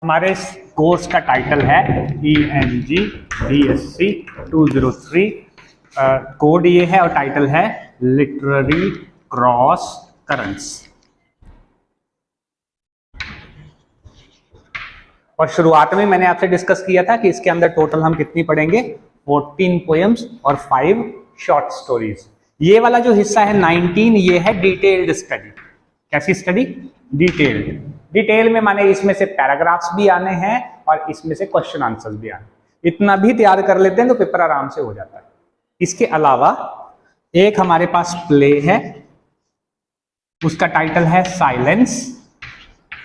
हमारे इस कोर्स का टाइटल है ENG BSc 203। कोड ये है और टाइटल है लिटरेरी क्रॉस करंट्स। और शुरुआत में मैंने आपसे डिस्कस किया था कि इसके अंदर टोटल हम कितनी पढ़ेंगे, 14 पोएम्स और 5 शॉर्ट स्टोरीज। ये वाला जो हिस्सा है 19, ये है डिटेल्ड स्टडी। कैसी स्टडी? डिटेल्ड। डिटेल में माने इसमें से पैराग्राफ्स भी आने हैं और इसमें से क्वेश्चन आंसर्स भी आने। इतना भी तैयार कर लेते हैं तो पेपर आराम से हो जाता है। इसके अलावा एक हमारे पास प्ले है, उसका टाइटल है silence,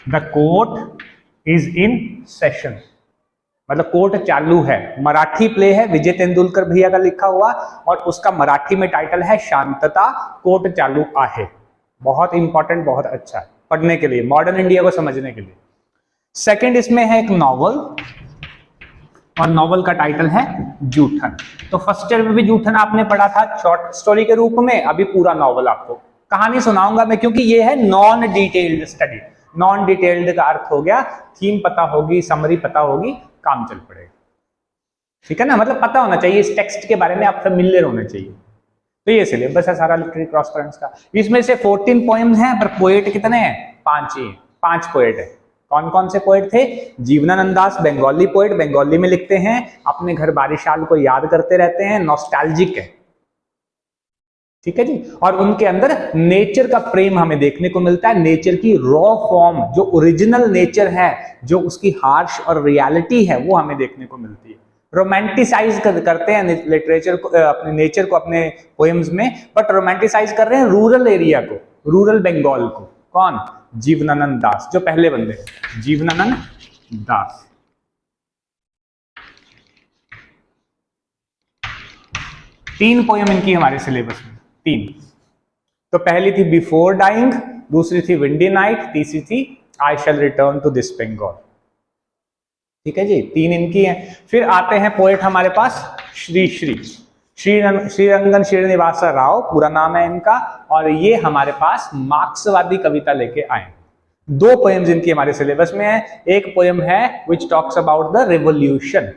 the court is in session. मतलब कोर्ट चालू है। मराठी प्ले है, विजय तेंदुलकर भैया का लिखा हुआ, और उसका मराठी में टाइटल है शांतता, कोर्ट चालू आहे। बहुत इंपॉर्टेंट, बहुत अच्छा है पढ़ने के लिए, मॉडर्न इंडिया को समझने के लिए। सेकंड इसमें है एक नॉवल, और नॉवल का टाइटल है जूठन। तो फर्स्ट ईयर में भी जूठन आपने पढ़ा था शॉर्ट स्टोरी के रूप में। अभी पूरा नॉवल आपको कहानी सुनाऊंगा मैं, क्योंकि ये है non detailed study. Non detailed का अर्थ हो गया थीम पता होगी, समरी पता होगी, काम चल पड़ेगा। ठीक है ना, मतलब पता होना चाहिए, इस टेक्स्ट के बारे में आप फेमिलियर होने चाहिए। तो ये सिलेबस है सारा लिटरेरी क्रॉस करंट्स का। इसमें से 14 पोएम्स हैं, पर पोएट कितने हैं? 5 ही हैं। 5 पोएट है। कौन कौन से पोएट थे? जीवनानंद दास, बंगाली पोएट, बंगाली में लिखते हैं, अपने घर बारिशाल को याद करते रहते हैं, नॉस्टैल्जिक है। ठीक है जी। और उनके अंदर नेचर का प्रेम हमें देखने को मिलता है, नेचर की रॉ फॉर्म, जो ओरिजिनल नेचर है, जो उसकी हार्श और रियलिटी है, वो हमें देखने को मिलती है। रोमांटिसाइज करते हैं लिटरेचर को, अपने नेचर को अपने पोएम्स में, बट रोमांटिसाइज कर रहे हैं रूरल एरिया को, रूरल बंगाल को। कौन? जीवनानंद दास, जो पहले बंदे, जीवनानंद दास। तीन पोएम इनकी हमारे सिलेबस में, 3। तो पहली थी बिफोर डाइंग, दूसरी थी विंडी नाइट, तीसरी थी आई शैल रिटर्न टू दिस बंगाल। ठीक है जी, 3 इनकी हैं। फिर आते हैं पोएट हमारे पास श्रीरंगन श्रीनिवास राव, पूरा नाम है इनका, और ये हमारे पास मार्क्सवादी कविता लेके आए। 2 पोएम्स इनकी हमारे सिलेबस में है। एक पोएम है which talks about the revolution,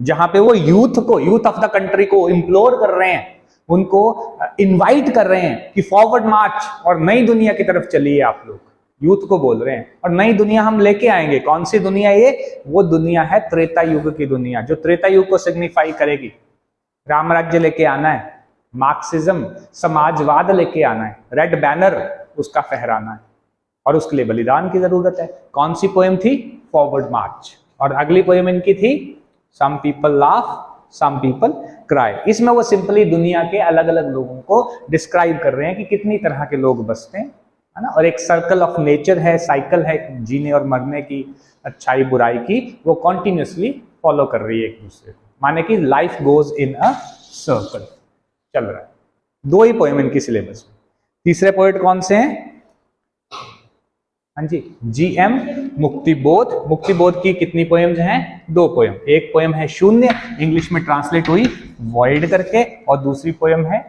जहां पे वो यूथ को, यूथ ऑफ द कंट्री को इंप्लोर कर रहे हैं, उनको इनवाइट कर रहे हैं कि फॉरवर्ड मार्च और नई दुनिया की तरफ चलिए आप लोग। यूथ को बोल रहे हैं, और नई दुनिया हम लेके आएंगे। कौन सी दुनिया? ये वो दुनिया है त्रेता युग की दुनिया, जो त्रेता युग को सिग्निफाई करेगी। राम राज्य लेके आना है, मार्क्सिज्म, समाजवाद लेके आना है, रेड बैनर उसका फहराना है, और उसके लिए बलिदान की जरूरत है। कौन सी पोएम थी? फॉरवर्ड मार्च। और अगली पोएम इनकी थी some people laugh some people cry. इसमें वो सिंपली दुनिया के अलग अलग लोगों को डिस्क्राइब कर रहे हैं कि कितनी तरह के लोग बसते हैं, है ना। और एक सर्कल ऑफ नेचर है, साइकिल है जीने और मरने की, अच्छाई बुराई की, वो कॉन्टिन्यूसली फॉलो कर रही है एक दूसरे को। माने कि life goes in a circle चल रहा है। 2 ही पोएम इनकी सिलेबस में। तीसरे पोएट कौन से हैं? हाँ जी, GM मुक्तिबोध। मुक्तिबोध की कितनी पोएम्स हैं? 2 पोएम। एक पोएम है शून्य, इंग्लिश में ट्रांसलेट हुई वॉइड करके, और दूसरी पोएम है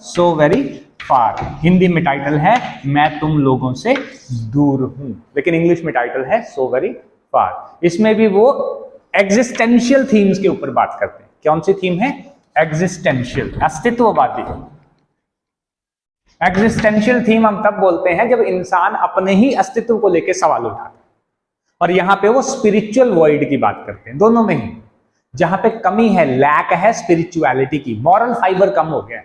सो वेरी फार। हिंदी में टाइटल है मैं तुम लोगों से दूर हूं, लेकिन इंग्लिश में टाइटल है सो वेरी फार। इसमें भी वो एग्जिस्टेंशियल थीम्स के ऊपर बात करते हैं। कौन सी थीम है? एग्जिस्टेंशियल, अस्तित्ववादी। एग्जिस्टेंशियल थीम हम तब बोलते हैं जब इंसान अपने ही अस्तित्व को लेकर सवाल उठाता है। और यहां पे वो स्पिरिचुअल वॉइड की बात करते हैं, दोनों में ही। जहां पे कमी है, लैक है स्पिरिचुअलिटी की, मॉरल फाइबर कम हो गया,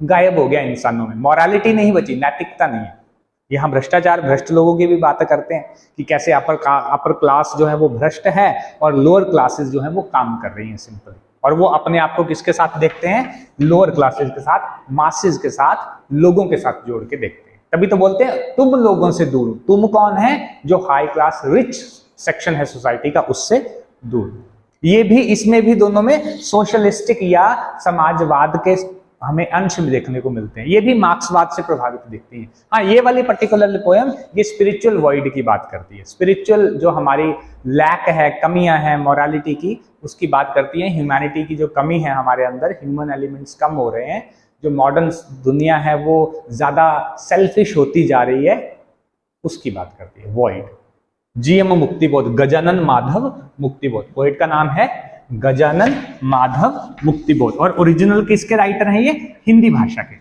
गायब हो गया इंसानों में, मॉरालिटी नहीं बची, नैतिकता नहीं है। यहां भ्रष्टाचार, भ्रष्ट लोगों की भी बातें करते हैं कि कैसे अपर क्लास जो है वो भ्रष्ट है और लोअर क्लासेस जो है वो काम कर रही हैं सिंपल। और वो अपने आप को किसके साथ देखते हैं? लोअर क्लासेस के साथ, मासेस के साथ, लोगों के साथ जोड़ के देखते हैं। तभी तो बोलते हैं तुम लोगों से दूर। तुम कौन है? जो हाई क्लास रिच सेक्शन है सोसाइटी का, उससे दूर। ये भी, इसमें भी दोनों में सोशलिस्टिक या समाजवाद के हमें अंश में देखने को मिलते हैं। ये भी मार्क्सवाद से प्रभावित दिखती है। हाँ, ये वाली पर्टिकुलर पोएम ये स्पिरिचुअल वॉइड की बात करती है। स्पिरिचुअल जो हमारी लैक है, कमियां हैं मोरालिटी की, उसकी बात करती है। ह्यूमैनिटी की जो कमी है हमारे अंदर, ह्यूमन एलिमेंट्स कम हो रहे हैं, जो मॉडर्न दुनिया है वो ज्यादा सेल्फिश होती जा रही है, उसकी बात करती है void. GM Muktibodh, Gajanan Madhav Muktibodh, poet का नाम है गजानन माधव मुक्तिबोध। और ओरिजिनल किसके राइटर हैं ये? हिंदी भाषा के,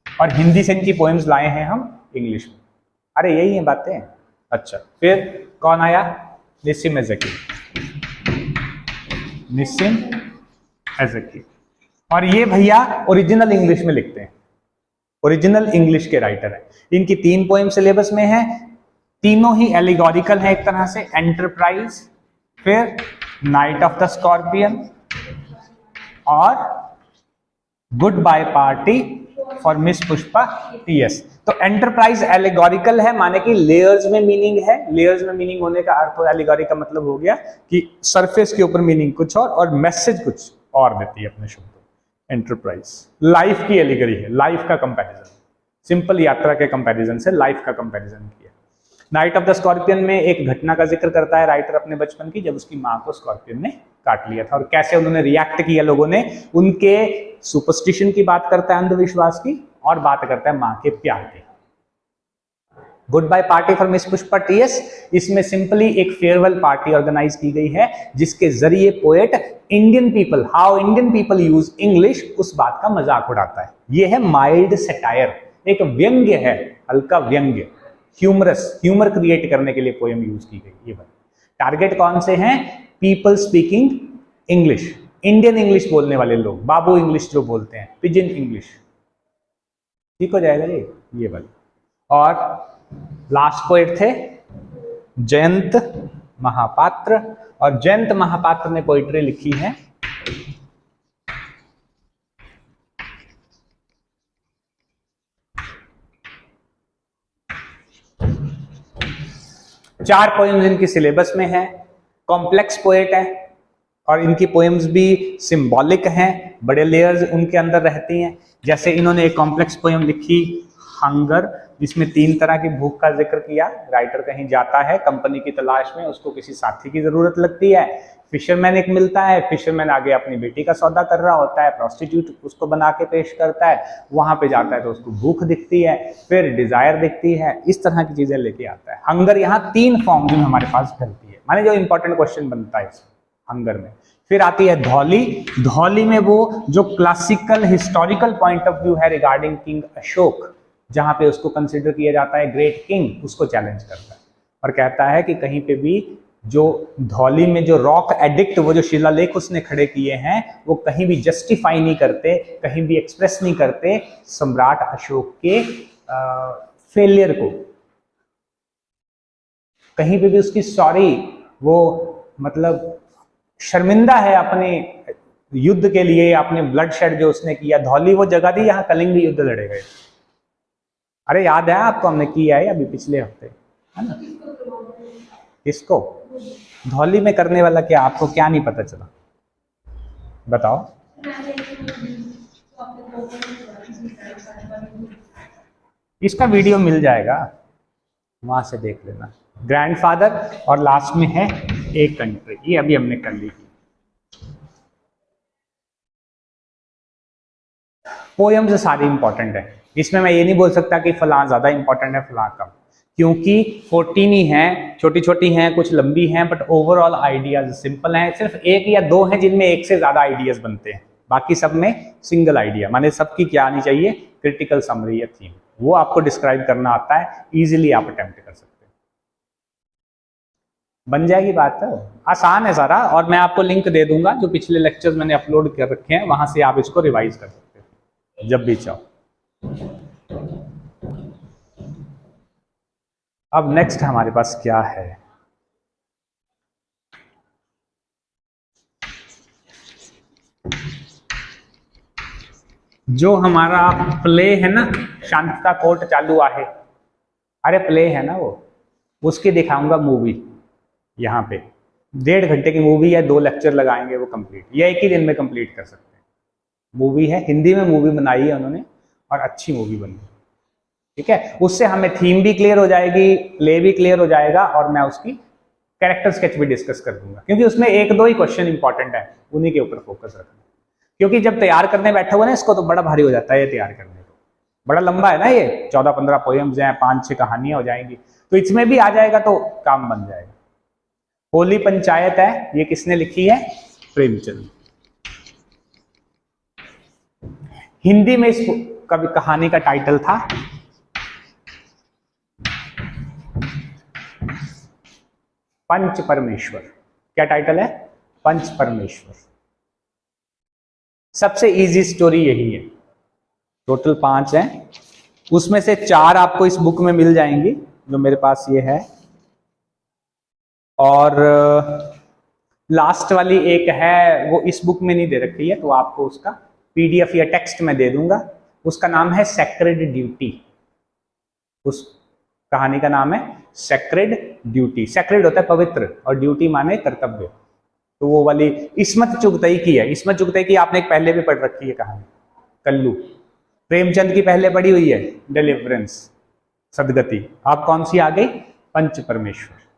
और हिंदी से इनकी पोएम्स लाए हैं हम इंग्लिश में। अरे यही है बातें। अच्छा, फिर कौन आया? निस्सिम एज़ेकिएल, निस्सिम एज़ेकिएल। और ये भैया ओरिजिनल इंग्लिश में लिखते हैं, ओरिजिनल इंग्लिश के राइटर हैं। इनकी 3 पोएम सिलेबस में है, तीनों ही एलिगोरिकल है एक तरह से। एंटरप्राइज, फिर नाइट ऑफ द स्कॉर्पियन और goodbye party for miss Pushpa TS। तो एंटरप्राइज एलिगोरिकल है, माने कि लेयर्स में मीनिंग है। लेयर्स में मीनिंग होने का अर्थ, एलिगोरी का मतलब हो गया कि सरफेस के ऊपर मीनिंग कुछ और मैसेज कुछ और देती है अपने शब्दों। एंटरप्राइज लाइफ की एलिगरी है, लाइफ का कंपैरिजन, सिंपल यात्रा के कंपैरिजन से लाइफ का कंपैरिजन किया। नाइट ऑफ द स्कॉर्पियन में एक घटना का जिक्र करता है राइटर अपने बचपन की, जब उसकी माँ को स्कॉर्पियन ने काट लिया था और कैसे उन्होंने रिएक्ट किया लोगों ने। उनके सुपरस्टिशन की बात करता है, अंधविश्वास की, और बात करता है माँ के प्यार की। Goodbye party for miss Pushpa TS, इसमें सिंपली एक फेयरवेल पार्टी ऑर्गेनाइज की गई है, जिसके जरिए poet Indian people, how Indian people use English, उस बात का मजाक उड़ाता है। यह है माइल्ड सेटायर, एक व्यंग्य है, हल्का व्यंग्य, ह्यूमरस, ह्यूमर क्रिएट करने के लिए पोएम यूज की गई। ये टारगेट कौन से हैं? People speaking English, Indian English बोलने वाले लोग, बाबू इंग्लिश जो बोलते हैं, पिजिन इंग्लिश। ठीक हो जाएगा ये वाली। और लास्ट पोएट थे जयंत महापात्र, और जयंत महापात्र ने पोइट्री लिखी है चार पोएम्स इनकी सिलेबस में है। कॉम्प्लेक्स पोएट है और इनकी पोएम्स भी सिंबॉलिक हैं, बड़े लेयर्स उनके अंदर रहती हैं। जैसे इन्होंने एक कॉम्प्लेक्स पोएम लिखी हंगर, जिसमें 3 तरह की भूख का जिक्र किया। राइटर कहीं जाता है कंपनी की तलाश में, उसको किसी साथी की जरूरत लगती है, फिशरमैन एक मिलता है, फिशरमैन आगे अपनी बेटी का सौदा कर रहा होता है, प्रोस्टिट्यूट उसको बना के पेश करता है, वहां पे जाता है तो उसको भूख दिखती है, फिर डिजायर दिखती है, इस तरह की चीजें लेके आता है। हंगर यहाँ 3 फॉर्म में हमारे पास फैलती है, माने जो इंपॉर्टेंट क्वेश्चन बनता है इस हंगर में। फिर आती है धौली। धौली में वो जो classical historical point of view है रिगार्डिंग किंग अशोक, जहां पे उसको कंसिडर किया जाता है ग्रेट किंग, उसको चैलेंज करता है और कहता है कि कहीं पे भी जो धौली में जो रॉक एडिक्ट, वो जो शिलालेख उसने खड़े किए हैं, वो कहीं भी जस्टिफाई नहीं करते, कहीं भी एक्सप्रेस नहीं करते सम्राट अशोक के फेलियर को। कहीं पे भी उसकी सॉरी, वो मतलब शर्मिंदा है अपने युद्ध के लिए, अपने ब्लड शेड जो उसने किया। धौली वो जगह थी जहां कलिंग युद्ध लड़े गए। अरे याद है आपको, हमने किया है अभी पिछले हफ्ते, है ना? किसको? धौली में करने वाला क्या, आपको क्या नहीं पता चला बताओ? इसका वीडियो मिल जाएगा, वहां से देख लेना। ग्रैंडफादर और लास्ट में है एक कंट्री, ये अभी हमने कर ली थी। पोएम्स सारी इंपॉर्टेंट है, इसमें मैं ये नहीं बोल सकता कि फलां ज्यादा इंपॉर्टेंट है फलां कम, क्योंकि 14 ही हैं, छोटी छोटी हैं, कुछ लंबी हैं, बट ओवरऑल आइडियाज सिंपल हैं। सिर्फ 1 या 2 हैं जिनमें एक से ज्यादा आइडियाज बनते हैं, बाकी सब में सिंगल आइडिया, माने सबकी क्या आनी चाहिए, क्रिटिकल समरी या थीम, वो आपको डिस्क्राइब करना आता है, इजीली आप अटेम्प्ट कर सकते हैं। बन जाएगी बात, आसान है सारा। और मैं आपको लिंक दे दूंगा जो पिछले लेक्चर्स मैंने अपलोड कर रखे हैं, वहां से आप इसको रिवाइज कर सकते हैं जब भी चाहो। अब नेक्स्ट हमारे पास क्या है, जो हमारा प्ले है ना, शांतता कोर्ट चालू आहे, अरे प्ले है ना वो, उसकी दिखाऊंगा मूवी। यहाँ पे 1.5 घंटे की मूवी है, 2 लेक्चर लगाएंगे वो कंप्लीट, या एक ही दिन में कंप्लीट कर सकते हैं। मूवी है, हिंदी में मूवी बनाई है उन्होंने और अच्छी मूवी बनी, ठीक है। उससे हमें थीम भी क्लियर हो जाएगी, प्ले भी क्लियर हो जाएगा, और मैं उसकी कैरेक्टर स्केच भी डिस्कस कर दूंगा, क्योंकि उसमें 1-2 ही क्वेश्चन इंपॉर्टेंट है, उन्हीं के ऊपर फोकस रखना। क्योंकि जब तैयार करने बैठे हुए ना इसको, तो बड़ा भारी हो जाता है ये तैयार करने को, बड़ा लंबा है ना ये, 14-15 पोएम्स हैं, 5-6 कहानियां हो जाएंगी, तो इसमें भी आ जाएगा तो काम बन जाएगा। होली पंचायत है, ये किसने लिखी है? प्रेमचंद। हिंदी में इस कवि कहानी का टाइटल था पंच परमेश्वर। क्या टाइटल है? पंच परमेश्वर। सबसे इजी स्टोरी यही है। टोटल 5 हैं, उसमें से 4 आपको इस बुक में मिल जाएंगी, जो मेरे पास ये है, और लास्ट वाली एक है वो इस बुक में नहीं दे रखी है, तो आपको उसका पीडीएफ या टेक्स्ट में दे दूंगा। उसका नाम है सेक्रेड ड्यूटी। उस कहानी का नाम है सेक्रेड ड्यूटी। सेक्रेड होता है पवित्र और ड्यूटी माने कर्तव्य। तो वो वाली इस्मत चुगताई की है। इस्मत चुगताई की आपने एक पहले भी पढ़ रखी है कहानी, कल्लू। प्रेमचंद की पहले पढ़ी हुई है डिलीवरेंस, सदगति। आप कौन सी आ गई? पंच परमेश्वर।